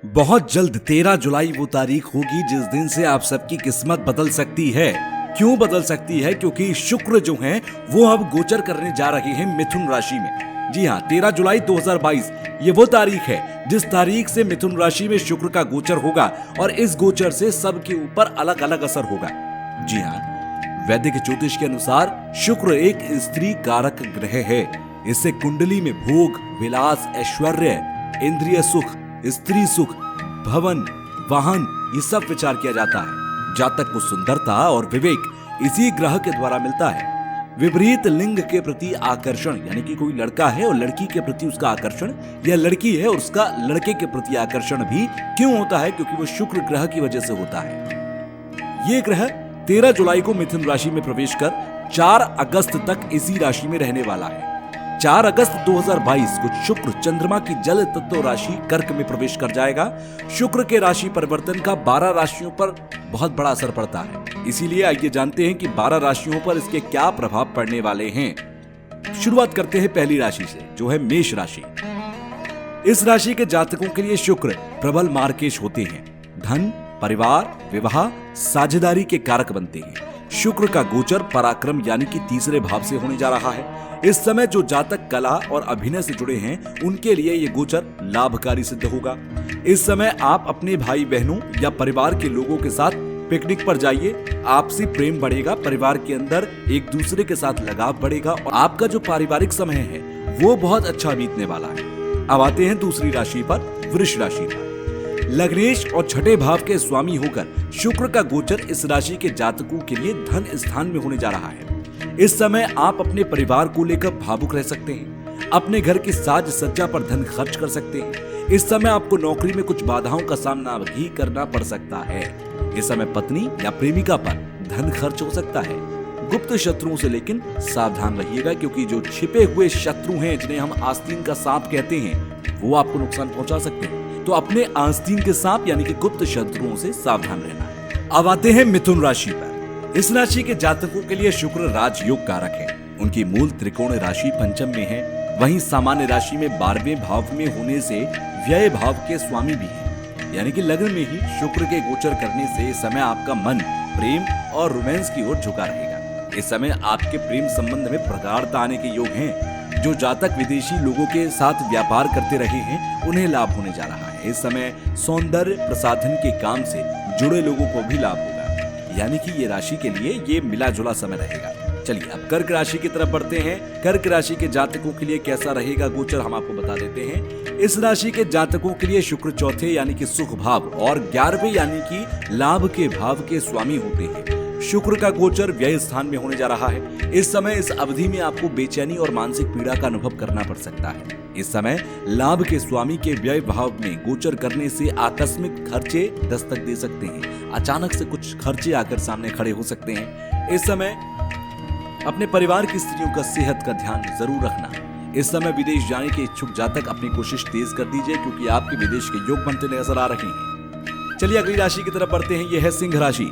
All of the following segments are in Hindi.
बहुत जल्द 13 जुलाई वो तारीख होगी जिस दिन से आप सबकी किस्मत बदल सकती है। क्यों बदल सकती है? क्योंकि शुक्र जो हैं वो अब गोचर करने जा रहे हैं मिथुन राशि में। जी हाँ, 13 जुलाई 2022 ये वो तारीख है जिस तारीख से मिथुन राशि में शुक्र का गोचर होगा और इस गोचर से सबके ऊपर अलग अलग असर होगा। जी हाँ, वैदिक ज्योतिष के अनुसार शुक्र एक स्त्री कारक ग्रह है। इससे कुंडली में भोग, विलास, ऐश्वर्य, इंद्रिय सुख, स्त्री सुख, भवन, वाहन ये सब विचार किया जाता है। जातक को सुंदरता और विवेक इसी ग्रह के द्वारा मिलता है। विपरीत लिंग के प्रति आकर्षण, यानी कि कोई लड़का है और लड़की के प्रति उसका आकर्षण, या लड़की है और उसका लड़के के प्रति आकर्षण भी क्यों होता है? क्योंकि वो शुक्र ग्रह की वजह से होता है। ये ग्रह 13 जुलाई को मिथुन राशि में प्रवेश कर 4 अगस्त तक इसी राशि में रहने वाला है। 4 अगस्त 2022 को शुक्र चंद्रमा की जल तत्व राशि कर्क में प्रवेश कर जाएगा। शुक्र के राशि परिवर्तन का 12 राशियों पर बहुत बड़ा असर पड़ता है। इसीलिए आइए जानते हैं कि 12 राशियों पर इसके क्या प्रभाव पड़ने वाले हैं। शुरुआत करते हैं पहली राशि से, जो है मेष राशि। इस राशि के जातकों के लिए शुक्र प्रबल मार्केश होते हैं। धन, परिवार, विवाह, साझेदारी के कारक बनते हैं। शुक्र का गोचर पराक्रम यानी कि तीसरे भाव से होने जा रहा है। इस समय जो जातक कला और अभिनय से जुड़े हैं उनके लिए ये गोचर लाभकारी सिद्ध होगा। इस समय आप अपने भाई बहनों या परिवार के लोगों के साथ पिकनिक पर जाइए। आपसी प्रेम बढ़ेगा, परिवार के अंदर एक दूसरे के साथ लगाव बढ़ेगा और आपका जो पारिवारिक समय है वो बहुत अच्छा बीतने वाला है। अब आते हैं दूसरी राशि पर, वृष राशि पर। लग्नेश और छठे भाव के स्वामी होकर शुक्र का गोचर इस राशि के जातकों के लिए धन स्थान में होने जा रहा है। इस समय आप अपने परिवार को लेकर भावुक रह सकते हैं। अपने घर की साज सज्जा पर धन खर्च कर सकते हैं। इस समय आपको नौकरी में कुछ बाधाओं का सामना भी करना पड़ सकता है। इस समय पत्नी या प्रेमिका पर धन खर्च हो सकता है। गुप्त शत्रुओं से लेकिन सावधान रहिएगा, क्योंकि जो छिपे हुए शत्रु हैं, जिन्हें हम आस्तीन का सांप कहते हैं, वो आपको नुकसान पहुंचा सकते हैं। तो अपने आस्तीन के सांप यानी कि गुप्त शत्रुओं से सावधान रहना है। अब आते हैं मिथुन राशि पर। इस राशि के जातकों के लिए शुक्र राजयोग कारक है। उनकी मूल त्रिकोण राशि पंचम में है। वहीं सामान्य राशि में 12वें भाव में होने से व्यय भाव के स्वामी भी है, यानी कि लग्न में ही शुक्र के गोचर करने से इस समय आपका मन प्रेम और रोमांस की ओर झुका रहेगा। इस समय आपके प्रेम संबंध में प्रगाढ़ता आने के योग हैं। जो जातक विदेशी लोगों के साथ व्यापार करते रहे हैं उन्हें लाभ होने जा रहा है। इस समय सौंदर्य प्रसाधन के काम से जुड़े लोगों को भी लाभ होगा, यानी कि ये राशि के लिए ये मिला जुला समय रहेगा। चलिए अब कर्क राशि की तरफ बढ़ते हैं। कर्क राशि के जातकों के लिए कैसा रहेगा गोचर, हम आपको बता देते हैं। इस राशि के जातकों के लिए शुक्र चौथे यानी कि सुख भाव और 11वें यानी कि लाभ के भाव के स्वामी होते हैं। शुक्र का गोचर व्यय स्थान में होने जा रहा है। इस समय इस अवधि में आपको बेचैनी और मानसिक पीड़ा का अनुभव करना पड़ सकता है। इस समय लाभ के स्वामी के व्यय भाव में गोचर करने से आकस्मिक खर्चे दस्तक दे सकते हैं। अचानक से कुछ खर्चे आकर सामने खड़े हो सकते हैं। इस समय अपने परिवार की स्त्रियों का सेहत का ध्यान जरूर रखना। इस समय विदेश जाने के इच्छुक जातक अपनी कोशिश तेज कर दीजिए, क्योंकि आपके विदेश के योग बनते नजर आ रहे हैं। चलिए अगली राशि की तरफ बढ़ते हैं। यह है सिंह राशि।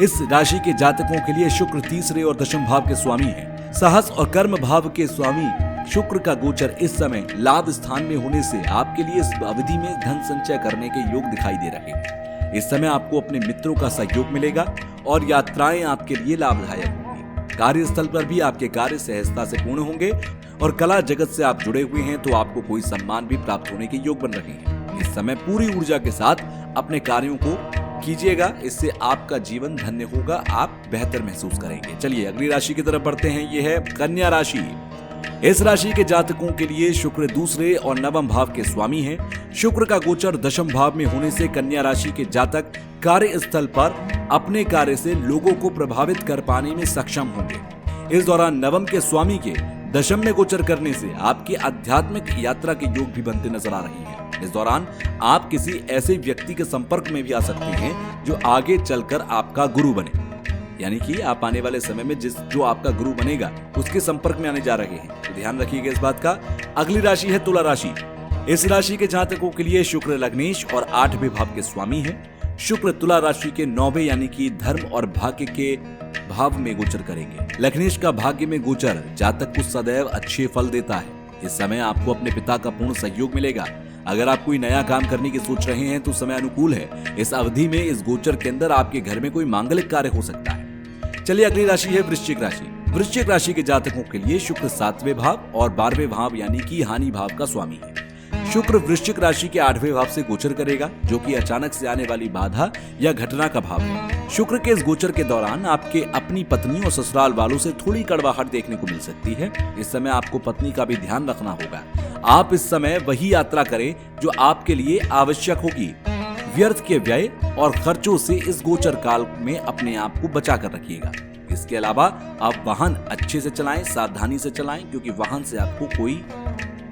इस राशि के जातकों के लिए शुक्र तीसरे और दशम भाव के स्वामी है। साहस और कर्म भाव के स्वामी शुक्र का गोचर इस समय लाभ स्थान में होने से आपके लिए इस अवधि में धन संचय करने के योग दिखाई दे रहे हैं। इस समय आपको अपने मित्रों का सहयोग मिलेगा और यात्राएं आपके लिए लाभदायक होंगी। कार्यस्थल पर भी आपके कार्य सहजता से पूर्ण होंगे और कला जगत से आप जुड़े हुए हैं तो आपको कोई सम्मान भी प्राप्त होने के योग बन रहे हैं। इस समय पूरी ऊर्जा के साथ अपने कार्यों को कीजिएगा, इससे आपका जीवन धन्य होगा, आप बेहतर महसूस करेंगे। चलिए अगली राशि की तरफ बढ़ते हैं। यह है कन्या राशि। इस राशि के जातकों के लिए शुक्र दूसरे और नवम भाव के स्वामी हैं। शुक्र का गोचर दशम भाव में होने से कन्या राशि के जातक कार्यस्थल पर अपने कार्य से लोगों को प्रभावित कर पाने में सक्षम होंगे। इस दौरान नवम के स्वामी के दशम में गोचर करने से आपकी आध्यात्मिक यात्रा के योग भी बनते नजर आ रही हैं। इस दौरान आप किसी ऐसे व्यक्ति के संपर्क में भी आ सकते हैं जो आगे चलकर आपका गुरु बने, यानी कि आप आने वाले समय में जो आपका गुरु बनेगा उसके संपर्क में आने जा रहे हैं, तो ध्यान रखिएगा इस बात का। अगली राशि है तुला राशि। इस राशि के जातकों के लिए शुक्र लग्नेश और 8वें भाव के स्वामी है। शुक्र तुला राशि के 9वें यानी कि धर्म और भाग्य के भाव में गोचर करेंगे। लग्नेश का भाग्य में गोचर जातक को सदैव अच्छे फल देता है। इस समय आपको अपने पिता का पूर्ण सहयोग मिलेगा। अगर आप कोई नया काम करने की सोच रहे हैं तो समय अनुकूल है। इस अवधि में इस गोचर के अंदर आपके घर में कोई मांगलिक कार्य हो सकता है। चलिए अगली राशि है वृश्चिक राशि। वृश्चिक राशि के जातकों के लिए शुक्र 7वें भाव और 12वें भाव यानी कि हानि भाव का स्वामी है। शुक्र वृश्चिक राशि के 8वें भाव से गोचर करेगा, जो कि अचानक से आने वाली बाधा या घटना का भाव है। शुक्र के इस गोचर के दौरान आपके अपनी पत्नी और ससुराल वालों से थोड़ी कड़वाहट देखने को मिल सकती है। इस समय आपको पत्नी का भी ध्यान रखना होगा। आप इस समय वही यात्रा करें जो आपके लिए आवश्यक होगी। व्यर्थ के व्यय और खर्चों से इस गोचर काल में अपने आप को बचा कर रखिएगा। इसके अलावा आप वाहन अच्छे से चलाएं, सावधानी से चलाएं, क्योंकि वाहन से आपको कोई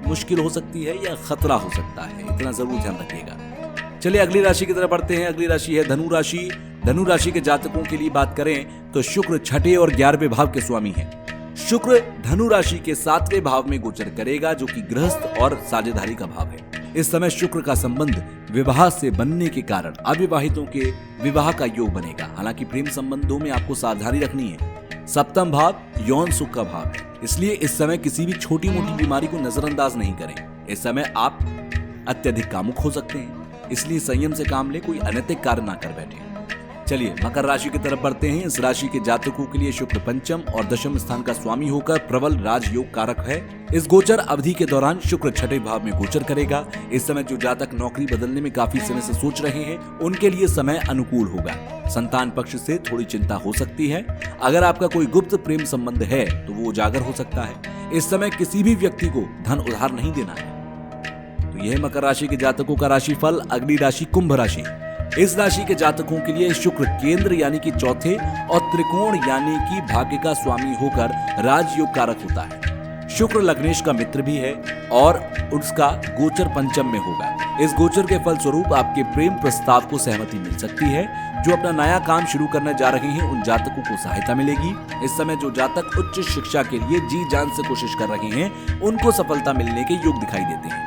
मुश्किल हो सकती है या खतरा हो सकता है, इतना जरूर ध्यान रखिएगा। चलिए अगली राशि की तरफ बढ़ते हैं। अगली राशि है धनु राशि। धनु राशि के जातकों के लिए बात करें तो शुक्र 6ठे और 11वें भाव के स्वामी हैं। शुक्र धनु राशि के 7वें भाव में गोचर करेगा, जो कि गृहस्थ और साझेदारी का भाव है। इस समय शुक्र का संबंध विवाह से बनने के कारण अविवाहितों के विवाह का योग बनेगा। हालांकि प्रेम संबंधों में आपको सावधानी रखनी है। 7वां भाव यौन सुख का भाव है, इसलिए इस समय किसी भी छोटी मोटी बीमारी को नजरअंदाज नहीं करें। इस समय आप अत्यधिक कामुक हो सकते हैं, इसलिए संयम से काम ले, कोई अनैतिक कार्य ना कर बैठे। चलिए मकर राशि की तरफ बढ़ते हैं। इस राशि के जातकों के लिए शुक्र 5म और 10म स्थान का स्वामी होकर प्रबल राजयोग कारक है। इस गोचर अवधि के दौरान शुक्र 6ठे भाव में गोचर करेगा। इस समय जो जातक नौकरी बदलने में काफी समय से सोच रहे हैं, उनके लिए समय अनुकूल होगा। संतान पक्ष से थोड़ी चिंता हो सकती है। अगर आपका कोई गुप्त प्रेम संबंध है तो वो उजागर हो सकता है। इस समय किसी भी व्यक्ति को धन उधार नहीं देना है। तो यह मकर राशि के जातकों का राशिफल। अगली राशि कुंभ राशि। इस राशि के जातकों के लिए शुक्र केंद्र यानी कि 4थे और त्रिकोण यानी कि भाग्य का स्वामी होकर राजयोग कारक होता है। शुक्र लग्नेश का मित्र भी है और उसका गोचर 5म में होगा। इस गोचर के फल स्वरूप आपके प्रेम प्रस्ताव को सहमति मिल सकती है। जो अपना नया काम शुरू करने जा रहे हैं, उन जातकों को सहायता मिलेगी। इस समय जो जातक उच्च शिक्षा के लिए जी जान से कोशिश कर रहे हैं, उनको सफलता मिलने के योग दिखाई देते हैं।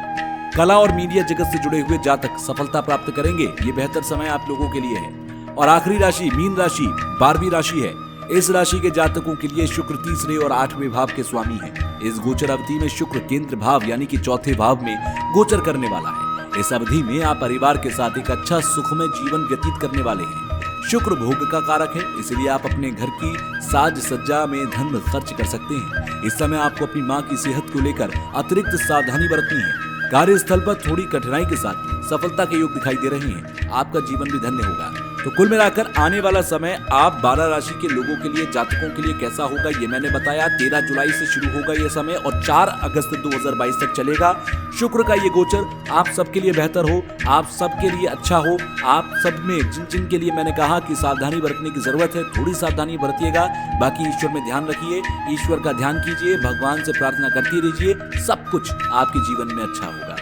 कला और मीडिया जगत से जुड़े हुए जातक सफलता प्राप्त करेंगे। ये बेहतर समय आप लोगों के लिए है। और आखिरी राशि मीन राशि 12वीं राशि है। इस राशि के जातकों के लिए शुक्र 3रे और 8वें भाव के स्वामी है। इस गोचर अवधि में शुक्र केंद्र भाव यानी कि 4थे भाव में गोचर करने वाला है। इस अवधि में आप परिवार के साथ एक अच्छा सुखमय जीवन व्यतीत करने वाले हैं। शुक्र भोग का कारक है, इसलिए आप अपने घर की साज सज्जा में धन खर्च कर सकते हैं। इस समय आपको अपनी माँ की सेहत को लेकर अतिरिक्त सावधानी बरतनी है। कार्यस्थल पर थोड़ी कठिनाई के साथ सफलता के योग दिखाई दे रहे हैं। आपका जीवन भी धन्य होगा। तो कुल मिलाकर आने वाला समय आप 12 राशि के लोगों के लिए, जातकों के लिए कैसा होगा ये मैंने बताया। 13 जुलाई से शुरू होगा ये समय और 4 अगस्त 2022 तक चलेगा। शुक्र का ये गोचर आप सबके लिए बेहतर हो, आप सबके लिए अच्छा हो। आप सब में जिन जिन के लिए मैंने कहा कि सावधानी बरतने की जरूरत है, थोड़ी सावधानी बरतिएगा। बाकी ईश्वर में ध्यान रखिए, ईश्वर का ध्यान कीजिए, भगवान से प्रार्थना करते रहिए। सब कुछ आपके जीवन में अच्छा होगा।